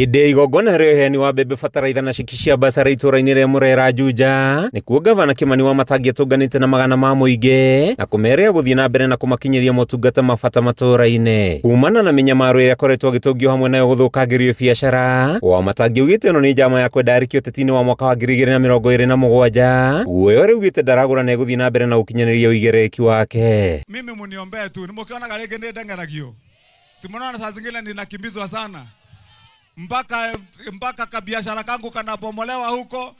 Hĩndĩ igongona rĩa ũheani wa mbembe bataraitha na ciki cia Basara itũra-inĩ rĩa Murera Juja, nĩkuo Gavana Kĩmani Wamatangi atũnganĩte na magana ma mũingĩ na kũmerĩra gũthiĩ na mbere na kũmakinyĩria motungata ma bata matũra-inĩ. Kumana na mĩnyamaro ĩrĩa akoretwo agĩtũngio hamwe nayo gũthũkangĩrio biacara, Wamatangi augĩte ĩno nĩ njama ya kwenda arĩkia ũteti-inĩ wa mwaka wa 2027, guoya ũrĩa augĩte ndaragũra na egũthiĩ na mbere na gũkinyanĩria ũigĩrĩrĩki wake. Mimi muniombee tu, nimukiona galege ndengeragio. Simunaona saa zingine ninakimbizwa sana. Mpaka kabiashara kangu kanabomolewa huko,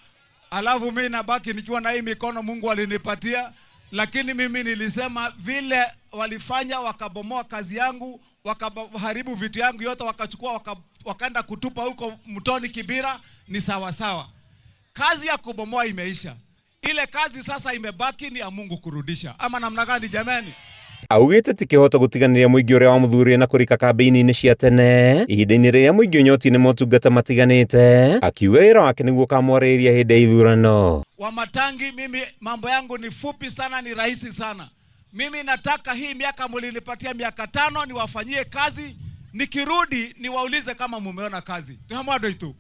alafu mimi nabaki nikiwa na hii mikono Mungu alinipatia. Lakini mimi nilisema vile walifanya, wakabomoa kazi yangu, wakaharibu vitu yangu yote, wakachukua wakaenda kutupa huko mtoni Kibira, ni sawa sawa. Kazi ya kubomoa imeisha. Ile kazi sasa imebaki ni ya Mungu kurudisha. Ama namna gani jamani? Augĩte ti kĩhoto gũtiganĩria mũingĩ ũrĩa wamũthurire na kũrika kambĩini-inĩ cia tene ihinda-inĩ rĩrĩa mũingĩ ũnyoti nĩ motungata matiganĩte, akiuga wĩra wake nĩguo kamwarĩrĩria hĩndĩ ya ithurano. Wamatangi, mimi mambo yangu ni fupi sana, ni rahisi sana. Mimi nataka hii miaka mlinipatia miaka 5 niwafanyie kazi, nikirudi niwaulize kama mumeona kazi. Tuhamwado itu.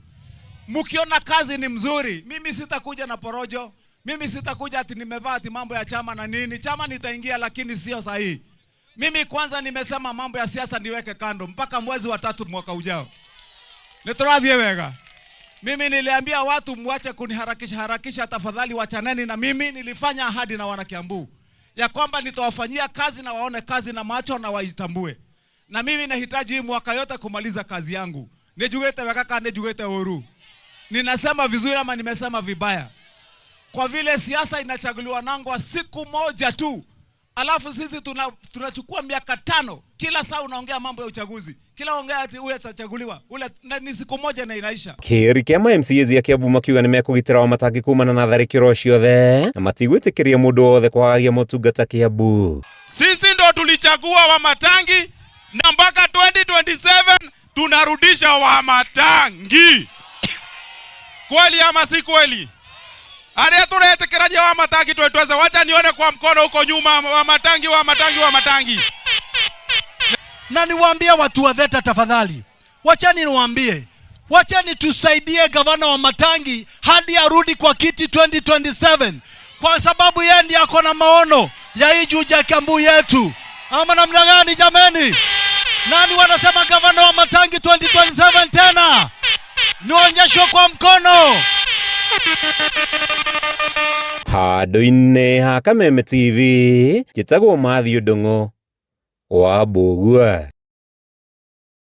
Mkiona kazi ni mzuri, mimi sitakuja na porojo. Mimi sitakuja ati nimevaa ati mambo ya chama na nini. Chama nitaingia lakini sio sahihi. Mimi kwanza nimesema mambo ya siasa niweke kando mpaka mwezi wa 3 mwaka ujao. Nitoradhie wega. Mimi niliambia watu muache kuniharakisha tafadhali, wachaneni na mimi. Nilifanya ahadi na wana Kiambu ya kwamba nitawafanyia kazi na waone kazi na macho na waitambue. Na mimi nahitaji hii mwaka yote kumaliza kazi yangu. Nejugete wekaka nejugete oru. Ninasema vizuri ama nimesema vibaya? Kwa vile siasa inachaguliwa nangwa siku moja tu, alafu sisi tunachukua miaka 5, kila saa unaongea mambo ya uchaguzi, kila ongea ati huyu atachaguliwa, ule ni siku moja na inaisha. Kĩrĩ kĩa MCAs a Kiambu makiuga nĩ mekũgitĩra Wamatangi kumana na tharĩkĩro ciothe na matigwĩtĩkĩria mũndũ wothe kwagagia motungata Kiambu. Sisi ndo tulichagua Wamatangi na mpaka 2027 tunarudisha Wamatangi. Kweli ama si kweli? Aria turetekerania Wamatangi twetweza, wacha nione kwa mkono huko nyuma. Wamatangi. Na niwaambie watu wa Theta tafadhali, wachani niwaambie, wachani tusaidie gavana Wamatangi hadi arudi kwa kiti 2027, kwa sababu yeye ndiye ako na maono ya hii Juja Kiambu yetu. Ama namna gani jameni? Nani wanasema gavana Wamatangi 2027 tena? Nionyeshe kwa mkono. Handũ-inĩ ha Kameme TV, njĩtagwo Matthew Ndung'u wa Mbũgua.